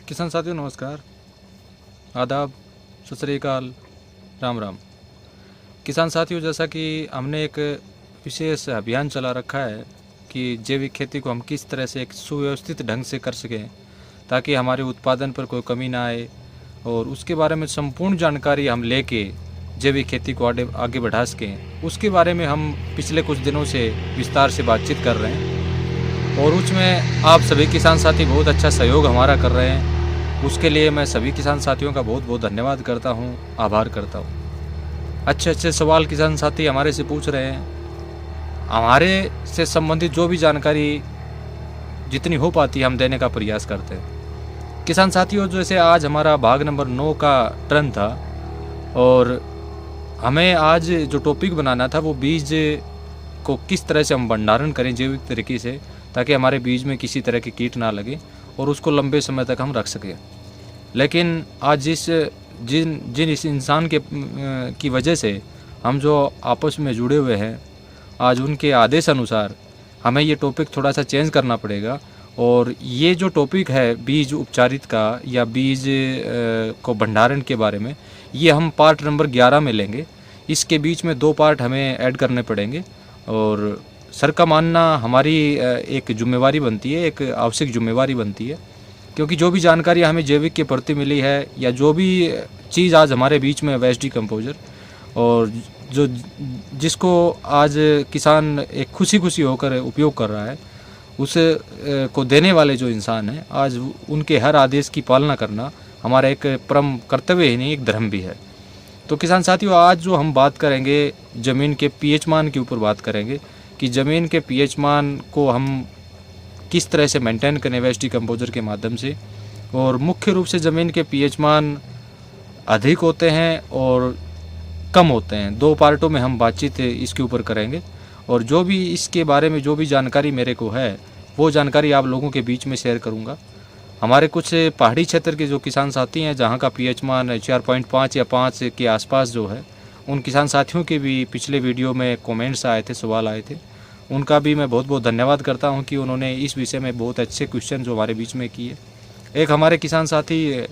किसान साथियों नमस्कार, आदाब, सत श्री अकाल, राम राम। किसान साथियों, जैसा कि हमने एक विशेष अभियान चला रखा है कि जैविक खेती को हम किस तरह से एक सुव्यवस्थित ढंग से कर सकें ताकि हमारे उत्पादन पर कोई कमी ना आए, और उसके बारे में संपूर्ण जानकारी हम लेके जैविक खेती को आगे बढ़ा सकें, उसके बारे में हम पिछले कुछ दिनों से विस्तार से बातचीत कर रहे हैं। और उसमें आप सभी किसान साथी बहुत अच्छा सहयोग हमारा कर रहे हैं। उसके लिए मैं सभी किसान साथियों का बहुत बहुत धन्यवाद करता हूं, आभार करता हूं। अच्छे अच्छे सवाल किसान साथी हमारे से पूछ रहे हैं। हमारे से संबंधित जो भी जानकारी जितनी हो पाती है हम देने का प्रयास करते हैं। किसान साथियों, जैसे आज हमारा भाग नंबर 9 का टर्न था और हमें आज जो टॉपिक बनाना था वो बीज को किस तरह से हम भंडारण करें जैविक तरीके से, ताकि हमारे बीज में किसी तरह की कीट ना लगे और उसको लंबे समय तक हम रख सकें। लेकिन आज जिन इस इंसान की वजह से हम जो आपस में जुड़े हुए हैं, आज उनके आदेश अनुसार हमें ये टॉपिक थोड़ा सा चेंज करना पड़ेगा। और ये जो टॉपिक है बीज उपचारित का या बीज को भंडारण के बारे में, ये हम पार्ट नंबर 11 में लेंगे। इसके बीच में 2 पार्ट हमें ऐड करने पड़ेंगे और सर का मानना हमारी एक जिम्मेवारी बनती है, एक आवश्यक जिम्मेवारी बनती है, क्योंकि जो भी जानकारी हमें जैविक के प्रति मिली है या जो भी चीज़ आज हमारे बीच में वेस्ट डिकम्पोजर और जो जिसको आज किसान एक खुशी होकर उपयोग कर रहा है, उस को देने वाले जो इंसान हैं, आज उनके हर आदेश की पालना करना हमारा एक परम कर्तव्य ही नहीं, एक धर्म भी है। तो किसान साथियों, आज जो हम बात करेंगे ज़मीन के पीएच मान के ऊपर बात करेंगे कि ज़मीन के पीएच मान को हम किस तरह से मेंटेन करें वेस्ट डिकम्पोजर के माध्यम से। और मुख्य रूप से ज़मीन के पीएच मान अधिक होते हैं और कम होते हैं। 2 पार्टों में हम बातचीत इसके ऊपर करेंगे और जो भी इसके बारे में जो भी जानकारी मेरे को है वो जानकारी आप लोगों के बीच में शेयर करूंगा। हमारे कुछ पहाड़ी क्षेत्र के जो किसान साथी हैं जहां का पीएच मान 4.5 या 5 के आसपास जो है, उन किसान साथियों के भी पिछले वीडियो में कमेंट्स आए थे, सवाल आए थे। उनका भी मैं बहुत बहुत धन्यवाद करता हूं कि उन्होंने इस विषय में बहुत अच्छे क्वेश्चन जो हमारे बीच में किए। एक हमारे किसान साथी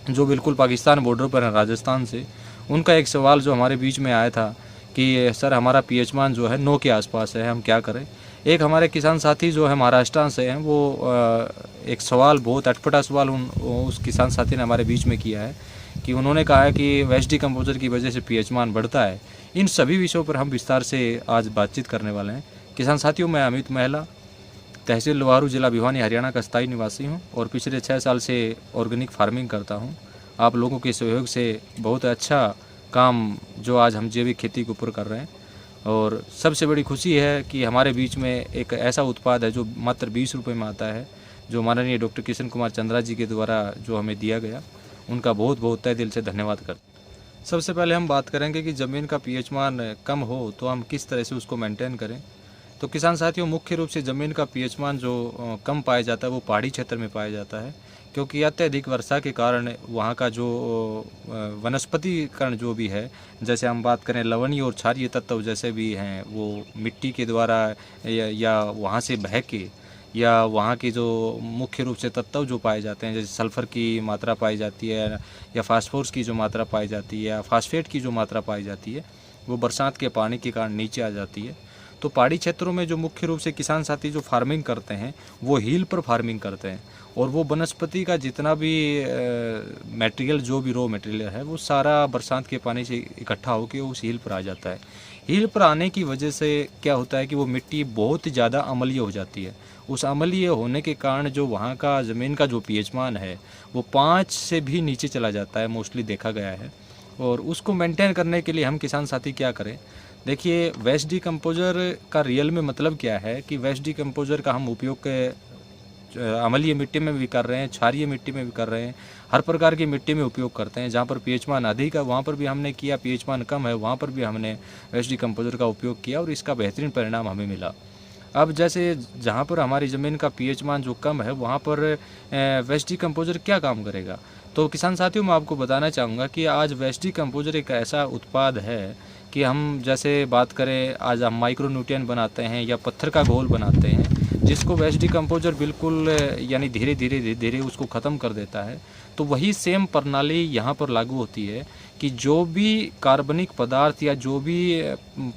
जो बिल्कुल पाकिस्तान बॉर्डर पर हैं, राजस्थान से, उनका एक सवाल जो हमारे बीच में आया था कि सर हमारा पीएच मान जो है 9 के आसपास है, हम क्या करें। एक हमारे किसान साथी जो है महाराष्ट्र से हैं, वो एक सवाल, बहुत अटपटा सवाल उस किसान साथी ने हमारे बीच में किया है कि उन्होंने कहा है कि वेस्ट डिकम्पोजर की वजह से पीएच मान बढ़ता है। इन सभी विषयों पर हम विस्तार से आज बातचीत करने वाले हैं। किसान साथियों, मैं अमित महला, तहसील लोहारू, जिला भिवानी, हरियाणा का स्थायी निवासी हूँ और पिछले 6 साल से ऑर्गेनिक फार्मिंग करता हूँ। आप लोगों के सहयोग से बहुत अच्छा काम जो आज हम जैविक खेती के ऊपर कर रहे हैं, और सबसे बड़ी खुशी है कि हमारे बीच में एक ऐसा उत्पाद है जो मात्र 20 रुपये में आता है, जो माननीय डॉक्टर किशन कुमार चंद्रा जी के द्वारा जो हमें दिया गया। उनका बहुत बहुत तहे दिल से धन्यवाद करते। सबसे पहले हम बात करेंगे कि ज़मीन का पीएच मान कम हो तो हम किस तरह से उसको मेंटेन करें। तो किसान साथियों, मुख्य रूप से ज़मीन का पीएच मान जो कम पाया जाता है वो पहाड़ी क्षेत्र में पाया जाता है, क्योंकि अत्यधिक वर्षा के कारण वहाँ का जो वनस्पतिकरण जो भी है, जैसे हम बात करें लवणीय और क्षारीय तत्व जैसे भी हैं, वो मिट्टी के द्वारा या वहाँ से बह के, या वहाँ की जो मुख्य रूप से तत्व जो पाए जाते हैं, जैसे सल्फ़र की मात्रा पाई जाती है या फास्फोरस की जो मात्रा पाई जाती है या फास्फेट की जो मात्रा पाई जाती है, वो बरसात के पानी के कारण नीचे आ जाती है। तो पहाड़ी क्षेत्रों में जो मुख्य रूप से किसान साथी जो फार्मिंग करते हैं वो हील पर फार्मिंग करते हैं, और वो वनस्पति का जितना भी मटेरियल, जो भी रॉ मटेरियल है, वो सारा बरसात के पानी से इकट्ठा होकर उस हील पर आ जाता है। हील पर आने की वजह से क्या होता है कि वो मिट्टी बहुत ज़्यादा अम्लीय हो जाती है। उस अम्लीय होने के कारण जो वहाँ का ज़मीन का जो पीएच मान है वो 5 से भी नीचे चला जाता है, मोस्टली देखा गया है। और उसको मेंटेन करने के लिए हम किसान साथी क्या करें। देखिए, वेस्ट डिकम्पोजर का रियल में मतलब क्या है कि वेस्ट डिकम्पोजर का हम उपयोग अम्लीय मिट्टी में भी कर रहे हैं, क्षारीय मिट्टी में भी कर रहे हैं, हर प्रकार की मिट्टी में उपयोग करते हैं। जहाँ पर पीएच मान अधिक है वहाँ पर भी हमने किया, पीएच मान कम है वहाँ पर भी हमने वेस्ट डिकम्पोजर का उपयोग किया और इसका बेहतरीन परिणाम हमें मिला। अब जैसे जहाँ पर हमारी ज़मीन का पीएच मान जो कम है वहाँ पर वेस्ट डिकम्पोजर क्या काम करेगा। तो किसान साथियों, मैं आपको बताना चाहूँगा कि आज वेस्ट डिकम्पोजर एक ऐसा उत्पाद है कि हम जैसे बात करें, आज हम माइक्रो न्यूट्रिएंट बनाते हैं या पत्थर का घोल बनाते हैं, जिसको वेस्ट डिकम्पोजर बिल्कुल यानी धीरे धीरे उसको ख़त्म कर देता है। तो वही सेम प्रणाली यहाँ पर लागू होती है कि जो भी कार्बनिक पदार्थ या जो भी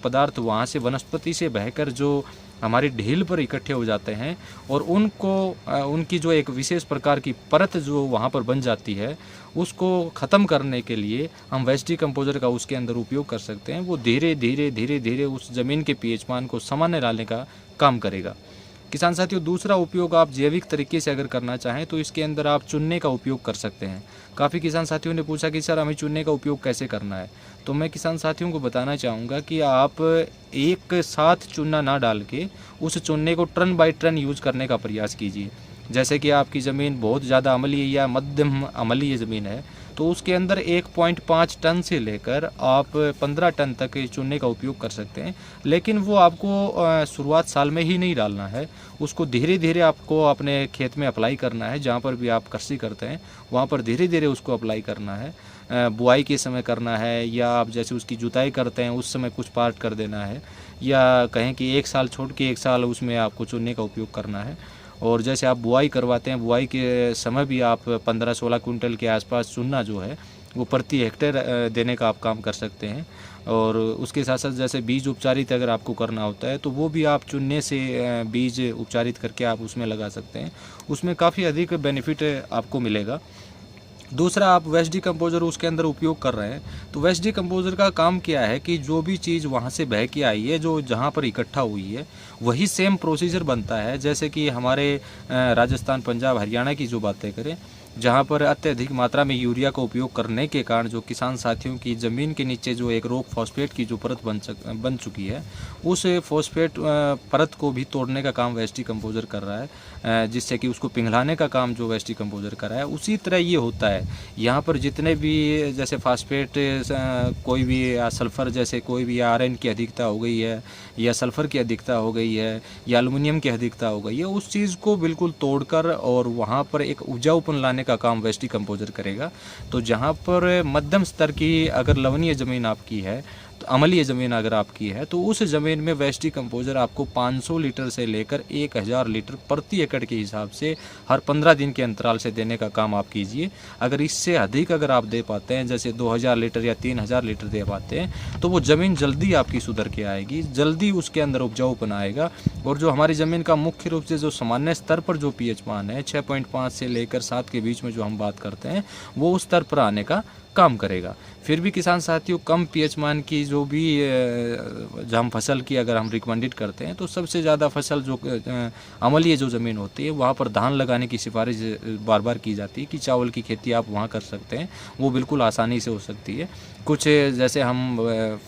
पदार्थ वहाँ से वनस्पति से बहकर जो हमारी ढील पर इकट्ठे हो जाते हैं और उनको उनकी जो एक विशेष प्रकार की परत जो वहाँ पर बन जाती है, उसको ख़त्म करने के लिए हम वेस्ट डिकम्पोजर का उसके अंदर उपयोग कर सकते हैं। वो धीरे धीरे उस ज़मीन के पीएच मान को सामान्य लाने का काम करेगा। किसान साथियों, दूसरा उपयोग आप जैविक तरीके से अगर करना चाहें तो इसके अंदर आप चूने का उपयोग कर सकते हैं। काफ़ी किसान साथियों ने पूछा कि सर हमें चूने का उपयोग कैसे करना है। तो मैं किसान साथियों को बताना चाहूँगा कि आप एक साथ चूना ना डाल के उस चूने को टर्न बाय टर्न यूज़ करने का प्रयास कीजिए। जैसे कि आपकी ज़मीन बहुत ज़्यादा अम्लीय या मध्यम अम्लीय ज़मीन है तो उसके अंदर 1.5 टन से लेकर आप 15 टन तक चूने का उपयोग कर सकते हैं। लेकिन वो आपको शुरुआत साल में ही नहीं डालना है, उसको धीरे धीरे आपको अपने खेत में अप्लाई करना है। जहाँ पर भी आप कृषि करते हैं वहाँ पर धीरे धीरे उसको अप्लाई करना है। बुआई के समय करना है या आप जैसे उसकी जुताई करते हैं उस समय कुछ पार्ट कर देना है, या कहें कि 1 साल छोड़ के 1 साल उसमें आपको चूने का उपयोग करना है। और जैसे आप बुआई करवाते हैं, बुआई के समय भी आप 15-16 कुंटल के आसपास चूना जो है वो प्रति हेक्टेयर देने का आप काम कर सकते हैं। और उसके साथ साथ जैसे बीज उपचारित अगर आपको करना होता है तो वो भी आप चुनने से बीज उपचारित करके आप उसमें लगा सकते हैं, उसमें काफ़ी अधिक बेनिफिट आपको मिलेगा। दूसरा, आप वेस्ट डिकम्पोजर उसके अंदर उपयोग कर रहे हैं तो वेस्ट डिकम्पोजर का काम क्या है कि जो भी चीज़ वहाँ से बह के आई है, जो जहाँ पर इकट्ठा हुई है, वही सेम प्रोसीजर बनता है। जैसे कि हमारे राजस्थान, पंजाब, हरियाणा की जो बातें करें, जहाँ पर अत्यधिक मात्रा में यूरिया का उपयोग करने के कारण जो किसान साथियों की ज़मीन के नीचे जो एक रॉक फॉस्फेट की जो परत बन चुकी है, उस फॉस्फेट परत को भी तोड़ने का काम वेस्ट डिकम्पोजर कर रहा है, जिससे कि उसको पिघलाने का काम जो वेस्ट डिकम्पोजर कर रहा है। उसी तरह ये होता है यहाँ पर जितने भी जैसे फास्फेट कोई भी या सल्फ़र जैसे कोई भी आयरन की अधिकता हो गई है या सल्फ़र की अधिकता हो गई है या एल्युमिनियम की अधिकता हो गई है, उस चीज़ को बिल्कुल तोड़कर और वहाँ पर एक उपजाऊपन लाने का काम वेस्ट डिकम्पोजर करेगा। तो जहाँ पर मध्यम स्तर की अगर लवणीय ज़मीन आपकी है, तो अम्लीय ज़मीन अगर आपकी है, तो उस ज़मीन में वेस्ट डिकम्पोजर आपको 500 लीटर से लेकर 1000 लीटर प्रति एकड़ के हिसाब से हर 15 दिन के अंतराल से देने का काम आप कीजिए। अगर इससे अधिक अगर आप दे पाते हैं, जैसे 2000 लीटर या 3000 लीटर दे पाते हैं, तो वो ज़मीन जल्दी आपकी सुधर के आएगी, जल्दी उसके अंदर उपजाऊपन आएगा। और जो हमारी ज़मीन का मुख्य रूप से जो सामान्य स्तर पर जो पीएच मान है 6.5 से लेकर 7 के बीच में जो हम बात करते हैं, वो उस स्तर पर आने का काम करेगा। फिर भी किसान साथियों, कम पीएच मान की जो भी हम फसल की अगर हम रिकमेंडेड करते हैं तो सबसे ज़्यादा फसल जो अम्लीय जो ज़मीन होती है वहाँ पर धान लगाने की सिफारिश बार बार की जाती है कि चावल की खेती आप वहाँ कर सकते हैं, वो बिल्कुल आसानी से हो सकती है। कुछ जैसे हम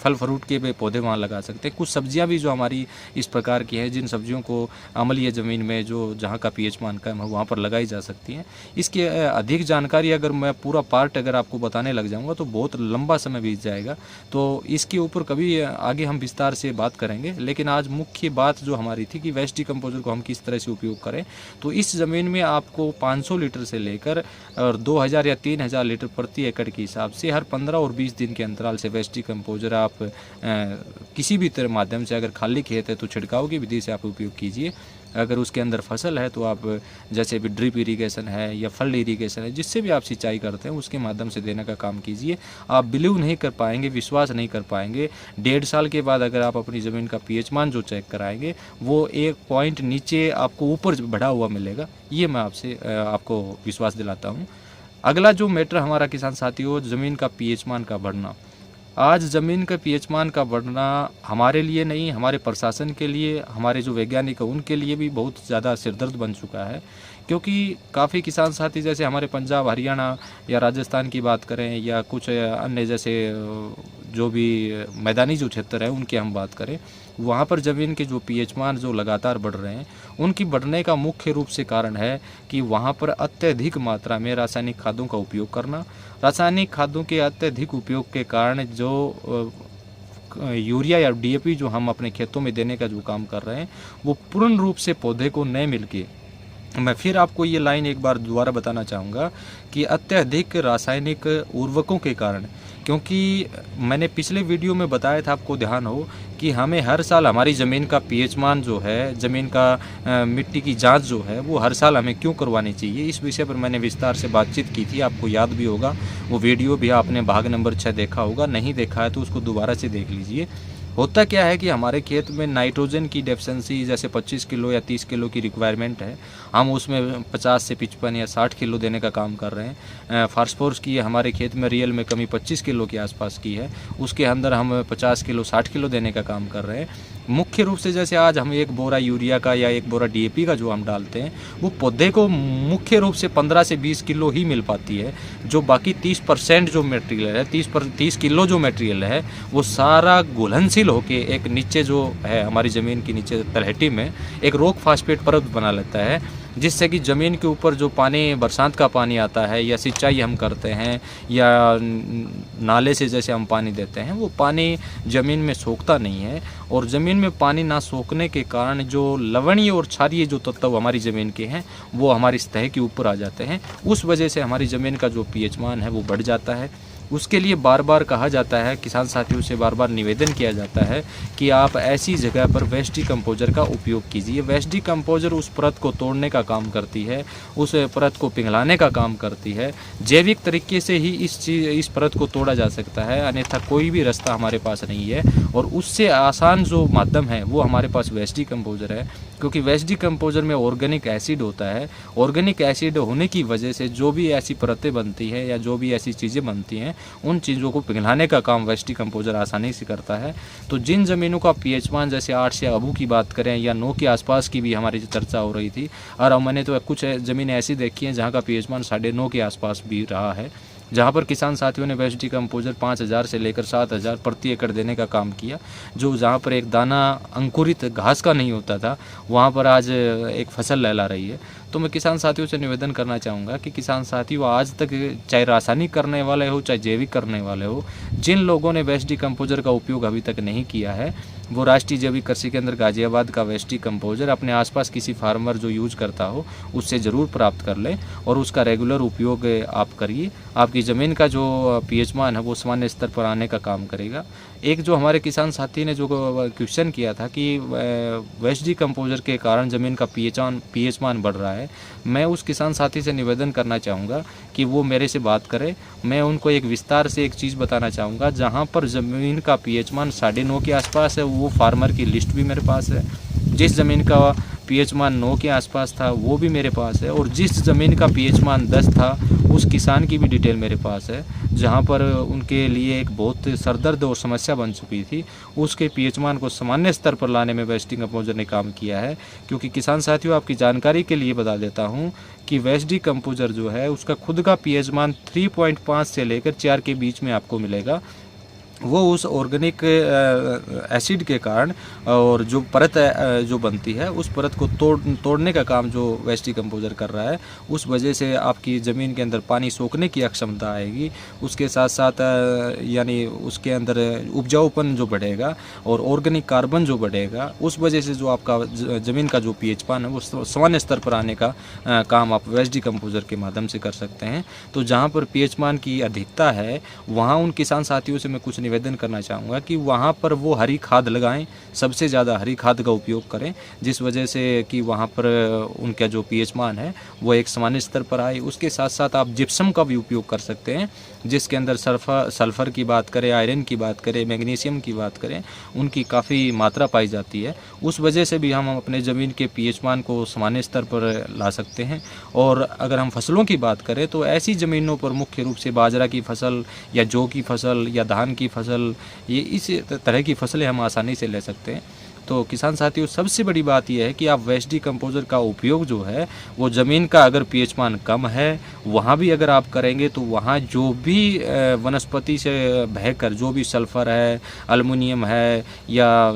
फल फ्रूट के भी पौधे वहाँ लगा सकते हैं। कुछ सब्जियाँ भी जो हमारी इस प्रकार की हैं जिन सब्जियों को अम्लीय ज़मीन में जो जहाँ का पीएच मान कम है वहाँ पर लगाई जा सकती हैं। इसकी अधिक जानकारी अगर मैं पूरा पार्ट अगर आपको बताने लग जाऊँगा तो बहुत लंबा समय बीत जाएगा, तो इसके ऊपर कभी आगे हम विस्तार से बात करेंगे। लेकिन आज मुख्य बात जो हमारी थी कि वेस्ट डिकम्पोजर को हम किस तरह से उपयोग करें, तो इस ज़मीन में आपको 500 लीटर से लेकर और 2000 या 3000 लीटर प्रति एकड़ के हिसाब से हर 15 और 20 दिन के अंतराल से वेस्ट डिकम्पोजर आप किसी भी तरह माध्यम से, अगर खाली खेत है तो छिड़काव की विधि से आप उपयोग कीजिए। अगर उसके अंदर फसल है तो आप जैसे भी ड्रिप इरिगेशन है या फल इरिगेशन है, जिससे भी आप सिंचाई करते हैं उसके माध्यम से देने का काम कीजिए। आप बिलीव नहीं कर पाएंगे, विश्वास नहीं कर पाएंगे, 1.5 साल के बाद अगर आप अपनी ज़मीन का पीएच मान जो चेक कराएंगे वो 1 पॉइंट नीचे आपको ऊपर बढ़ा हुआ मिलेगा। ये मैं आपसे आपको विश्वास दिलाता हूँ। अगला जो मैटर हमारा किसान साथियों, ज़मीन का पीएच मान का बढ़ना। आज ज़मीन का पीएच मान का बढ़ना हमारे लिए नहीं, हमारे प्रशासन के लिए, हमारे जो वैज्ञानिक हैं उनके लिए भी बहुत ज़्यादा सिरदर्द बन चुका है। क्योंकि काफ़ी किसान साथी जैसे हमारे पंजाब, हरियाणा या राजस्थान की बात करें या कुछ अन्य जैसे जो भी मैदानी जो क्षेत्र है उनकी हम बात करें, वहाँ पर ज़मीन के जो पीएच मान जो लगातार बढ़ रहे हैं, उनकी बढ़ने का मुख्य रूप से कारण है कि वहाँ पर अत्यधिक मात्रा में रासायनिक खादों का उपयोग करना। रासायनिक खादों के अत्यधिक उपयोग के कारण जो यूरिया या डीएपी जो हम अपने खेतों में देने का जो काम कर रहे हैं, वो पूर्ण रूप से पौधे को नहीं मिल के, मैं फिर आपको ये लाइन एक बार दोबारा बताना चाहूँगा कि अत्यधिक रासायनिक उर्वरकों के कारण, क्योंकि मैंने पिछले वीडियो में बताया था, आपको ध्यान हो कि हमें हर साल हमारी ज़मीन का पीएच मान जो है, ज़मीन का मिट्टी की जांच जो है वो हर साल हमें क्यों करवानी चाहिए, इस विषय पर मैंने विस्तार से बातचीत की थी। आपको याद भी होगा, वो वीडियो भी आपने भाग नंबर 6 देखा होगा, नहीं देखा है तो उसको दोबारा से देख लीजिए। होता क्या है कि हमारे खेत में नाइट्रोजन की डेफिशिएंसी जैसे 25 किलो या 30 किलो की रिक्वायरमेंट है, हम उसमें 50 से 55 या 60 किलो देने का काम कर रहे हैं। फास्फोरस की हमारे खेत में रियल में कमी 25 किलो के आसपास की है, उसके अंदर हम 50 किलो 60 किलो देने का काम कर रहे हैं। मुख्य रूप से जैसे आज हम एक बोरा यूरिया का या एक बोरा डीएपी का जो हम डालते हैं, वो पौधे को मुख्य रूप से 15 से 20 किलो ही मिल पाती है। जो बाकी 30% जो मटेरियल है, 30 किलो जो मटेरियल है, वो सारा घुलनशील होके एक नीचे जो है हमारी ज़मीन के नीचे तलहटी में एक रॉक फास्फेट परत बना लेता है, जिससे कि ज़मीन के ऊपर जो पानी, बरसात का पानी आता है या सिंचाई हम करते हैं या नाले से जैसे हम पानी देते हैं, वो पानी ज़मीन में सोखता नहीं है। और ज़मीन में पानी ना सोखने के कारण जो लवणीय और क्षारीय जो तत्व हमारी ज़मीन के हैं वो हमारी सतह के ऊपर आ जाते हैं। उस वजह से हमारी ज़मीन का जो पीएच मान है वो बढ़ जाता है। उसके लिए बार बार कहा जाता है, किसान साथियों से बार बार निवेदन किया जाता है कि आप ऐसी जगह पर वेस्ट डिकम्पोजर का उपयोग कीजिए। वेस्ट डिकम्पोजर उस परत को तोड़ने का काम करती है, उस परत को पिघलाने का काम करती है। जैविक तरीके से ही इस परत को तोड़ा जा सकता है, अन्यथा कोई भी रास्ता हमारे पास नहीं है। और उससे आसान जो माध्यम है वो हमारे पास वेस्ट डिकम्पोजर है, क्योंकि वेस्ट डिकम्पोजर में ऑर्गेनिक एसिड होता है। ऑर्गेनिक एसिड होने की वजह से जो भी ऐसी परतें बनती हैं या जो भी ऐसी चीज़ें बनती हैं, उन चीज़ों को पिघलाने का काम वेस्ट डिकम्पोजर आसानी से करता है। तो जिन ज़मीनों का पीएच मान जैसे 8 से अबू की बात करें या 9 के आसपास की भी हमारी चर्चा हो रही थी, और मैंने तो कुछ ज़मीनें ऐसी देखी हैं जहाँ का पीएच मान 9.5 के आसपास भी रहा है, जहाँ पर किसान साथियों ने वेस्ट डिकम्पोजर 5000 से लेकर 7000 प्रति एकड़ देने का काम किया। जो जहाँ पर एक दाना अंकुरित घास का नहीं होता था, वहाँ पर आज एक फसल लहला रही है। तो मैं किसान साथियों से निवेदन करना चाहूँगा कि किसान साथियों, आज तक चाहे रासायनिक करने वाले हो चाहे जैविक करने वाले हो, जिन लोगों ने वेस्ट डिकम्पोजर का उपयोग अभी तक नहीं किया है, वो राष्ट्रीय जैविक कृषि केंद्र गाजियाबाद का वेस्ट डिकम्पोजर अपने आसपास किसी फार्मर जो यूज करता हो उससे ज़रूर प्राप्त कर लें और उसका रेगुलर उपयोग आप करिए। आपकी ज़मीन का जो पीएच मान है वो सामान्य स्तर पर आने का काम करेगा। एक जो हमारे किसान साथी ने जो क्वेश्चन किया था कि वेस्ट डिकम्पोजर के कारण ज़मीन का पीएच मान बढ़ रहा है, मैं उस किसान साथी से निवेदन करना चाहूँगा कि वो मेरे से बात करें। मैं उनको एक विस्तार से एक चीज़ बताना चाहूँगा, जहाँ पर ज़मीन का पीएच मान 9.5 के आसपास है, वो फार्मर की लिस्ट भी मेरे पास है। जिस ज़मीन का पीएच मान 9 के आसपास था वो भी मेरे पास है, और जिस ज़मीन का पीएच मान 10 था उस किसान की भी डिटेल मेरे पास है, जहाँ पर उनके लिए एक बहुत सरदर्द और समस्या बन चुकी थी। उसके पीएच मान को सामान्य स्तर पर लाने में वेस्ट डिकम्पोजर ने काम किया है। क्योंकि किसान साथियों, आपकी जानकारी के लिए बता देता हूँ कि वेस्ट डिकम्पोजर जो है उसका खुद का पीएच मान 3.5 से लेकर 4 के बीच में आपको मिलेगा। वो उस ऑर्गेनिक एसिड के कारण और जो परत जो बनती है उस परत को तोड़ने का काम जो वेस्ट डिकम्पोजर कर रहा है, उस वजह से आपकी ज़मीन के अंदर पानी सोखने की अक्षमता आएगी। उसके साथ साथ यानी उसके अंदर उपजाऊपन जो बढ़ेगा और ऑर्गेनिक कार्बन जो बढ़ेगा, उस वजह से जो आपका ज़मीन का जो पीएच मान है वो सामान्य स्तर पर आने का काम आप वेस्ट डिकम्पोजर के माध्यम से कर सकते हैं। तो जहाँ पर पीएच मान की अधिकता है, वहाँ उन किसान साथियों से मैं कुछ निवेदन करना चाहूँगा कि वहाँ पर वो हरी खाद लगाएं, सबसे ज़्यादा हरी खाद का उपयोग करें, जिस वजह से कि वहाँ पर उनका जो पीएच मान है वो एक सामान्य स्तर पर आए। उसके साथ साथ आप जिप्सम का भी उपयोग कर सकते हैं, जिसके अंदर सल्फ़र की बात करें, आयरन की बात करें, मैग्नीशियम की बात करें, उनकी काफ़ी मात्रा पाई जाती है। उस वजह से भी हम अपने ज़मीन के पीएच मान को सामान्य स्तर पर ला सकते हैं। और अगर हम फसलों की बात करें तो ऐसी ज़मीनों पर मुख्य रूप से बाजरा की फसल या जौ की फसल या धान की फसल, ये इस तरह की फसलें हम आसानी से ले सकते हैं। तो किसान साथियों, सबसे बड़ी बात यह है कि आप वेस्ट डिकम्पोजर का उपयोग जो है वो ज़मीन का अगर पीएच मान कम है वहाँ भी अगर आप करेंगे तो वहाँ जो भी वनस्पति से बहकर जो भी सल्फ़र है, एल्युमिनियम है या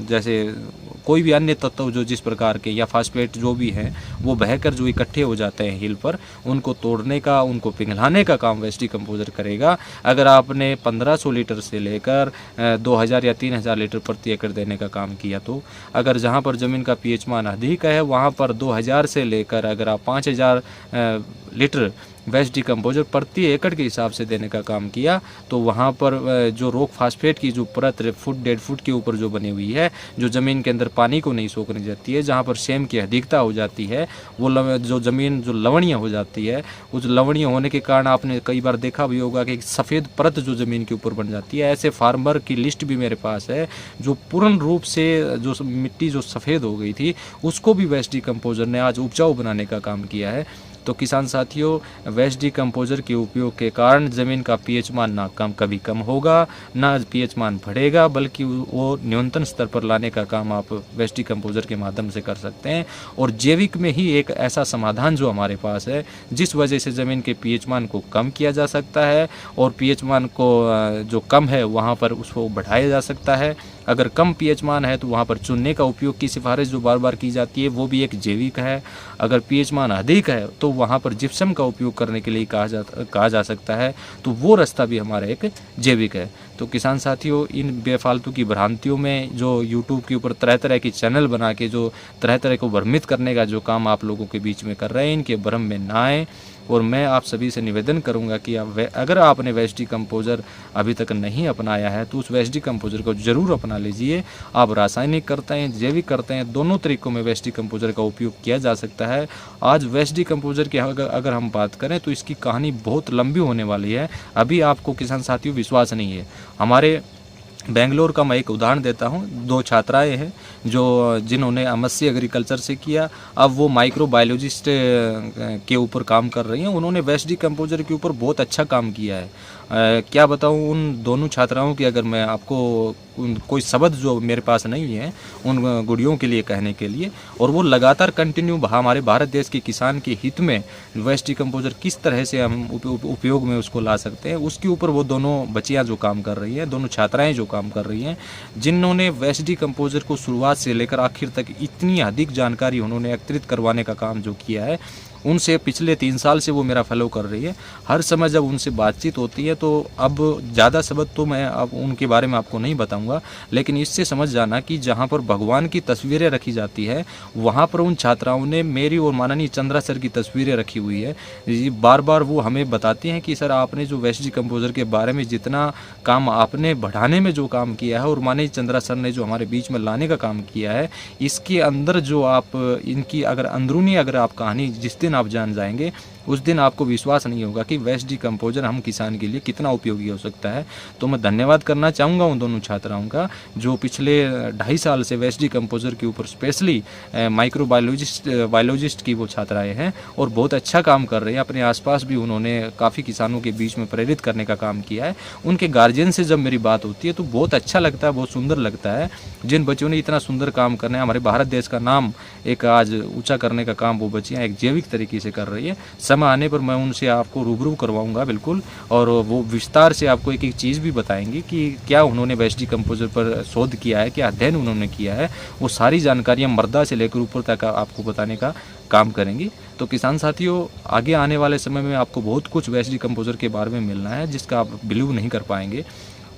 जैसे कोई भी अन्य तत्व जो जिस प्रकार के या फास्फेट जो भी हैं वो बहकर जो इकट्ठे हो जाते हैं हिल पर, उनको तोड़ने का, उनको पिघलाने का काम वेस्ट डिकम्पोजर करेगा। अगर आपने 1500 लीटर से लेकर 2000 या 3000 लीटर प्रति एकड़ देने का काम किया, तो अगर जहाँ पर ज़मीन का पीएच मान अधिक है वहाँ पर 2000 से लेकर अगर आप 5000 लीटर वेस्ट डिकम्पोजर प्रति एकड़ के हिसाब से देने का काम किया, तो वहाँ पर जो रॉक फास्फेट की जो परत फुट 1.5 फुट के ऊपर जो बनी हुई है, जो ज़मीन के अंदर पानी को नहीं सोखने देती है, जहाँ पर सेम की अधिकता हो जाती है, वो जो ज़मीन जो लवणीय हो जाती है, उस लवणीय होने के कारण आपने कई बार देखा भी होगा कि एक सफ़ेद परत जो ज़मीन के ऊपर बन जाती है। ऐसे फार्मर की लिस्ट भी मेरे पास है जो पूर्ण रूप से जो मिट्टी जो सफ़ेद हो गई थी, उसको भी वेस्ट डिकम्पोजर ने आज उपजाऊ बनाने का काम किया है। तो किसान साथियों, वेस्ट डिकम्पोजर के उपयोग के कारण ज़मीन का पीएच मान ना कभी कम होगा, ना पीएच मान बढ़ेगा, बल्कि वो न्यूनतम स्तर पर लाने का काम आप वेस्ट डिकम्पोजर के माध्यम से कर सकते हैं। और जैविक में ही एक ऐसा समाधान जो हमारे पास है, जिस वजह से ज़मीन के पीएच मान को कम किया जा सकता है, और पीएच मान को जो कम है वहाँ पर उसको बढ़ाया जा सकता है। अगर कम पीएच मान है तो वहाँ पर चूने का उपयोग की सिफारिश जो बार बार की जाती है, वो भी एक जैविक है। अगर पीएच मान अधिक है तो वहाँ पर जिप्सम का उपयोग करने के लिए कहा जा सकता है, तो वो रास्ता भी हमारा एक जैविक है। तो किसान साथियों, इन बेफालतू की भ्रांतियों में जो यूट्यूब के ऊपर तरह तरह की चैनल बना के जो तरह तरह को भ्रमित करने का जो काम आप लोगों के बीच में कर रहे हैं, इनके भ्रम में ना आए। और मैं आप सभी से निवेदन करूंगा कि अगर आपने वेस्ट डिकम्पोजर अभी तक नहीं अपनाया है तो उस वेस्ट डिकम्पोजर को ज़रूर अपना लीजिए। आप रासायनिक करते हैं, जैविक करते हैं, दोनों तरीकों में वेस्ट डिकम्पोजर का उपयोग किया जा सकता है। आज वेस्ट डिकम्पोजर की अगर हम बात करें तो इसकी कहानी बहुत लंबी होने वाली है। अभी आपको किसान साथियों विश्वास नहीं है। हमारे बेंगलोर का मैं एक उदाहरण देता हूँ। 2 छात्राएं हैं जिन्होंने एमएससी एग्रीकल्चर से किया, अब वो माइक्रोबायोलॉजिस्ट के ऊपर काम कर रही हैं। उन्होंने वेस्ट डिकम्पोजर के ऊपर बहुत अच्छा काम किया है। क्या बताऊँ उन दोनों छात्राओं की, अगर मैं आपको कोई शब्द जो मेरे पास नहीं है उन गुड़ियों के लिए कहने के लिए, और वो लगातार कंटिन्यू हमारे भारत देश के किसान के हित में वेस्ट डिकम्पोजर किस तरह से हम उपयोग में उसको ला सकते हैं, उसके ऊपर वो दोनों बच्चियां जो काम कर रही हैं, दोनों छात्राएं जो काम कर रही हैं, जिन्होंने वेस्ट डिकम्पोजर को शुरुआत से लेकर आखिर तक इतनी अधिक जानकारी उन्होंने एकत्रित करवाने का काम जो किया है, उनसे पिछले 3 साल से वो मेरा फॉलो कर रही है। हर समय जब उनसे बातचीत होती है तो अब ज़्यादा शब्द तो मैं अब उनके बारे में आपको नहीं बताऊंगा, लेकिन इससे समझ जाना कि जहाँ पर भगवान की तस्वीरें रखी जाती है, वहाँ पर उन छात्राओं ने मेरी और माननीय चंद्रा सर की तस्वीरें रखी हुई है। बार बार वो हमें बताती हैं कि सर आपने जो वेस्ट डिकम्पोजर के बारे में जितना काम आपने बढ़ाने में जो काम किया है, और माननीय चंद्रा सर ने जो हमारे बीच में लाने का काम किया है, इसके अंदर जो आप इनकी अगर अंदरूनी अगर आप कहानी जिस दिन आप जान जाएंगे, उस दिन आपको विश्वास नहीं होगा कि वेस्ट डिकम्पोजर हम किसान के लिए कितना उपयोगी हो सकता है। तो मैं धन्यवाद करना चाहूँगा उन दोनों छात्राओं का जो पिछले 2.5 साल से वेस्ट डिकम्पोजर के ऊपर स्पेशली बायोलॉजिस्ट की वो छात्राएं हैं और बहुत अच्छा काम कर रहे हैं। अपने आसपास भी उन्होंने काफ़ी किसानों के बीच में प्रेरित करने का काम किया है। उनके गार्जियन से जब मेरी बात होती है तो बहुत अच्छा लगता है, बहुत सुंदर लगता है। जिन बच्चों ने इतना सुंदर काम करना है, हमारे भारत देश का नाम एक आज ऊँचा करने का काम वो बच्चियाँ एक जैविक तरीके से कर रही है। समय आने पर मैं उनसे आपको रूबरू करवाऊंगा बिल्कुल, और वो विस्तार से आपको एक एक चीज़ भी बताएंगे कि क्या उन्होंने वेस्ट डिकम्पोजर पर शोध किया है, क्या अध्ययन उन्होंने किया है। वो सारी जानकारियाँ मर्दा से लेकर ऊपर तक आपको बताने का काम करेंगी। तो किसान साथियों, आगे आने वाले समय में आपको बहुत कुछ वेस्ट डिकम्पोजर के बारे में मिलना है जिसका आप बिलीव नहीं कर पाएंगे।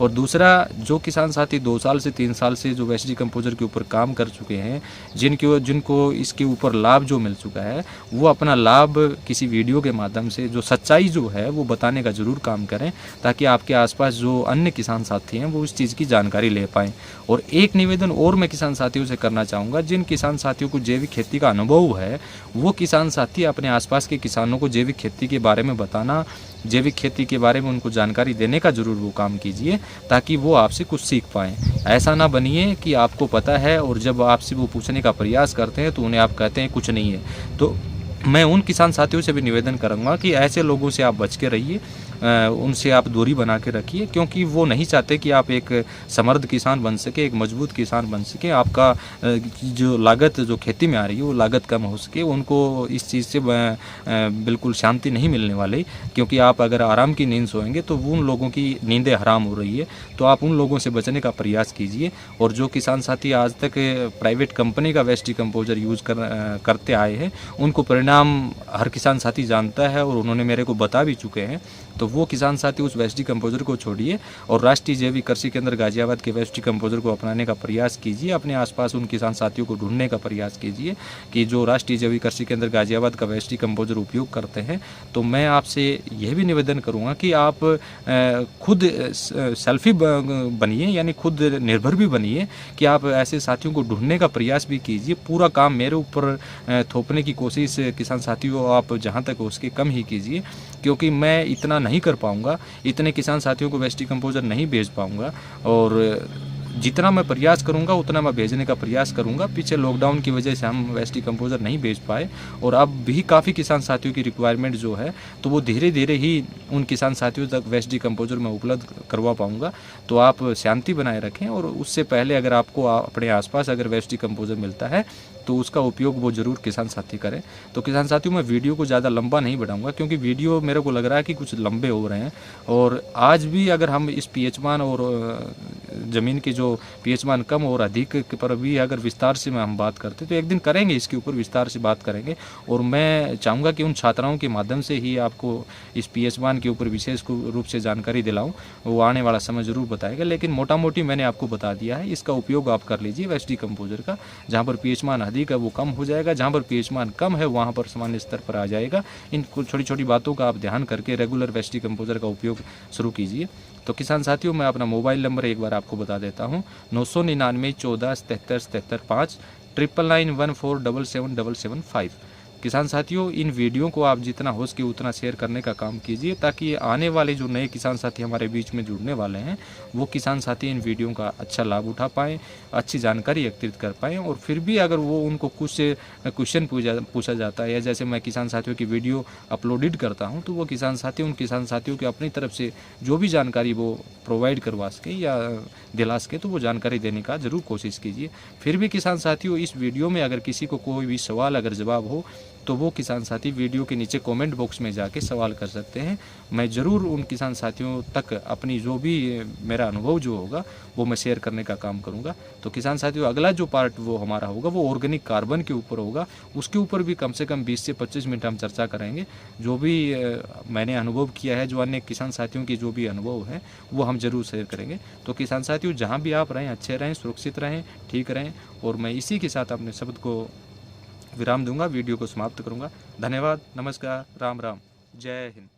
और दूसरा, जो किसान साथी 2 साल से 3 साल से जो वेस्ट डिकम्पोजर के ऊपर काम कर चुके हैं, जिनको इसके ऊपर लाभ जो मिल चुका है, वो अपना लाभ किसी वीडियो के माध्यम से जो सच्चाई जो है वो बताने का ज़रूर काम करें, ताकि आपके आसपास जो अन्य किसान साथी हैं वो इस चीज़ की जानकारी ले पाएँ। और एक निवेदन और मैं किसान साथियों से करना चाहूँगा, जिन किसान साथियों को जैविक खेती का अनुभव है, वो किसान साथी अपने आसपास के किसानों को जैविक खेती के बारे में बताना, जैविक खेती के बारे में उनको जानकारी देने का ज़रूर वो काम कीजिए, ताकि वो आपसे कुछ सीख पाएँ। ऐसा ना बनिए कि आपको पता है और जब आपसे वो पूछने का प्रयास करते हैं तो उन्हें आप कहते हैं कुछ नहीं है। तो मैं उन किसान साथियों से भी निवेदन करूँगा कि ऐसे लोगों से आप बच के रहिए, उनसे आप दूरी बना के रखिए, क्योंकि वो नहीं चाहते कि आप एक समृद्ध किसान बन सके, एक मजबूत किसान बन सके, आपका जो लागत जो खेती में आ रही है वो लागत कम हो सके। उनको इस चीज़ से बिल्कुल शांति नहीं मिलने वाली, क्योंकि आप अगर आराम की नींद सोएंगे तो उन लोगों की नींदें हराम हो रही है। तो आप उन लोगों से बचने का प्रयास कीजिए। और जो किसान साथी आज तक प्राइवेट कंपनी का वेस्ट डिकम्पोजर यूज़ करते आए हैं, उनको परिणाम हर किसान साथी जानता है और उन्होंने मेरे को बता भी चुके हैं। तो तो वो किसान साथी उस वेस्ट डिकम्पोजर को छोड़िए और राष्ट्रीय जैविक कृषि केंद्र गाजियाबाद के वेस्ट डिकम्पोजर को अपनाने का प्रयास कीजिए। अपने आसपास उन किसान साथियों को ढूंढने का प्रयास कीजिए कि जो राष्ट्रीय जैविक कृषि केंद्र गाजियाबाद का वेस्ट डिकम्पोजर उपयोग करते हैं। तो मैं आपसे यह भी निवेदन करूँगा कि आप खुद सेल्फी बनिए, यानी खुद निर्भर भी बनिए कि आप ऐसे साथियों को ढूंढने का प्रयास भी कीजिए। पूरा काम मेरे ऊपर थोपने की कोशिश किसान साथियों आप जहाँ तक हो उसके कम ही कीजिए, क्योंकि मैं इतना नहीं कर पाऊँगा, इतने किसान साथियों को वेस्ट डिकम्पोजर नहीं भेज पाऊँगा। और जितना मैं प्रयास करूंगा उतना मैं भेजने का प्रयास करूंगा। पीछे लॉकडाउन की वजह से हम वेस्ट डिकम्पोजर नहीं भेज पाए और अब भी काफ़ी किसान साथियों की रिक्वायरमेंट जो है तो वो धीरे धीरे ही उन किसान साथियों तक वेस्ट डिकम्पोजर में उपलब्ध करवा पाऊंगा। तो आप शांति बनाए रखें और उससे पहले अगर आपको अपने आसपास अगर वेस्ट डिकम्पोजर मिलता है तो उसका उपयोग वो ज़रूर किसान साथी करें। तो किसान साथियों मैं वीडियो को ज़्यादा लंबा नहीं बढ़ाऊंगा, क्योंकि वीडियो मेरे को लग रहा है कि कुछ लंबे हो रहे हैं। और आज भी अगर हम इस पीएच मान और ज़मीन की जो पीएच मान कम और अधिक पर भी अगर विस्तार से हम बात करते तो एक दिन करेंगे, इसके ऊपर विस्तार से बात करेंगे। और मैं चाहूँगा कि उन छात्राओं के माध्यम से ही आपको इस पीएच मान के ऊपर विशेष रूप से जानकारी दिलाऊँ, वो आने वाला समय ज़रूर बताएगा। लेकिन मोटा मोटी मैंने आपको बता दिया है, इसका उपयोग आप कर लीजिए वेस्ट डिकम्पोजर का। जहाँ पर पीएच मान अधिक है वो कम हो जाएगा, जहाँ पर पीएच मान कम है वहाँ पर सामान्य स्तर पर आ जाएगा। इन छोटी छोटी बातों का आप ध्यान करके रेगुलर वेस्ट डिकम्पोजर का उपयोग शुरू कीजिए। तो किसान साथियों मैं अपना मोबाइल नंबर एक बार आपको बता देता हूँ, 999 14 77 77 5 999 14 77775। किसान साथियों इन वीडियो को आप जितना हो सके उतना शेयर करने का काम कीजिए, ताकि आने वाले जो नए किसान साथी हमारे बीच में जुड़ने वाले हैं वो किसान साथी इन वीडियो का अच्छा लाभ उठा पाएँ, अच्छी जानकारी एकत्रित कर पाएँ। और फिर भी अगर वो उनको कुछ क्वेश्चन पूछा जाता है, या जैसे मैं किसान साथियों की वीडियो अपलोडेड करता हूँ तो वो किसान साथी उन किसान साथियों की अपनी तरफ से जो भी जानकारी वो प्रोवाइड करवा सके या दिला सके तो वो जानकारी देने का ज़रूर कोशिश कीजिए। फिर भी किसान साथियों इस वीडियो में अगर किसी को कोई भी सवाल अगर जवाब हो तो वो किसान साथी वीडियो के नीचे कमेंट बॉक्स में जाके सवाल कर सकते हैं। मैं ज़रूर उन किसान साथियों तक अपनी जो भी मेरा अनुभव जो होगा वो मैं शेयर करने का काम करूंगा। तो किसान साथियों अगला जो पार्ट वो हमारा होगा वो ऑर्गेनिक कार्बन के ऊपर होगा। उसके ऊपर भी कम से कम 20 से 25 मिनट हम चर्चा करेंगे। जो भी मैंने अनुभव किया है, जो अन्य किसान साथियों की जो भी अनुभव है वो हम ज़रूर शेयर करेंगे। तो किसान साथियों जहाँ भी आप रहें अच्छे रहें, सुरक्षित रहें, ठीक रहें। और मैं इसी के साथ अपने शब्द को विराम दूंगा, वीडियो को समाप्त करूंगा। धन्यवाद, नमस्कार, राम राम, जय हिंद।